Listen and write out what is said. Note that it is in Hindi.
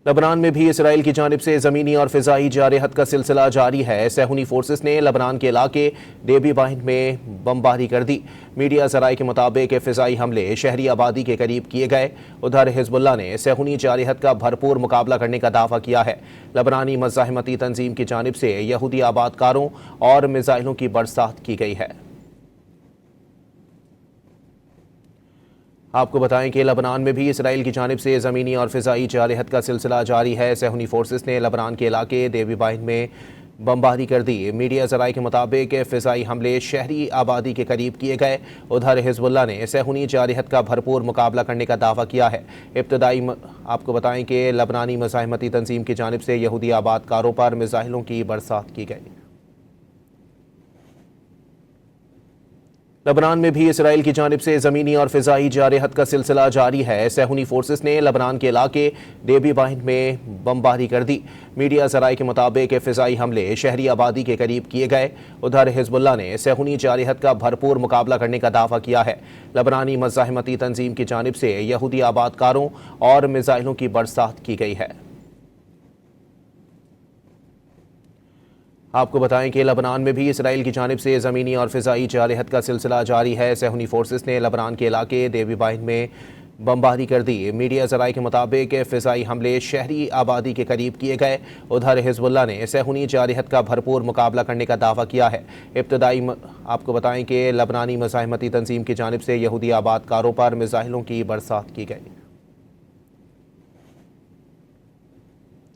लबनान में भी इसराइल की जानिब से ज़मीनी और फ़िज़ाई जारहत का सिलसिला जारी है। सहूनी फोर्सेस ने लबनान के इलाके देबी बाहिन में बमबारी कर दी। मीडिया ज़राए के मुताबिक फ़िज़ाई हमले शहरी आबादी के करीब किए गए। उधर हिज़्बुल्लाह ने सहूनी जारहत का भरपूर मुकाबला करने का दावा किया है। लबनानी मज़ाहमती तंजीम की जानिब से यहूदी आबादकारों और मिसाइलों की बरसात की गई है। आपको बताएं कि लबनान में भी इसराइल की जानिब से ज़मीनी और फ़िज़ाई जारहत का सिलसिला जारी है। सहूनी फोर्सेस ने लबनान के इलाके देबी बाहिन में बमबारी कर दी। मीडिया ज़राए के मुताबिक फ़िज़ाई हमले शहरी आबादी के करीब किए गए। उधर हिज़्बुल्लाह ने सहूनी जारहत का भरपूर मुकाबला करने का दावा किया है। आपको बताएं कि लबनानी मज़ाहमती तंजीम की जानिब से यहूदी आबादकारों पर मिसाइलों की बरसात की गई। लबनान में भी इसराइल की जानिब से ज़मीनी और फ़िज़ाई जारहत का सिलसिला जारी है। सहूनी फोर्सेस ने लबनान के इलाके देबी बाहिन में बमबारी कर दी। मीडिया ज़राए के मुताबिक फ़िज़ाई हमले शहरी आबादी के करीब किए गए। उधर हिज़्बुल्लाह ने सहूनी जारहत का भरपूर मुकाबला करने का दावा किया है। लबनानी मज़ाहमती तंजीम की जानिब से यहूदी आबादकारों और मिसाइलों की बरसात की गई है। आपको बताएं कि लबनान में भी इसराइल की जानिब से ज़मीनी और फ़िज़ाई जारहत का सिलसिला जारी है। सहूनी फोर्सेस ने लबनान के इलाके देबी बाहिन में बमबारी कर दी। मीडिया ज़राए के मुताबिक फ़िज़ाई हमले शहरी आबादी के करीब किए गए। उधर हिज़्बुल्लाह ने सहूनी जारहत का भरपूर मुकाबला करने का दावा किया है। आपको बताएं कि लबनानी मज़ाहमती तंजीम की जानिब से यहूदी आबादकारों पर मिसाइलों की बरसात की गई।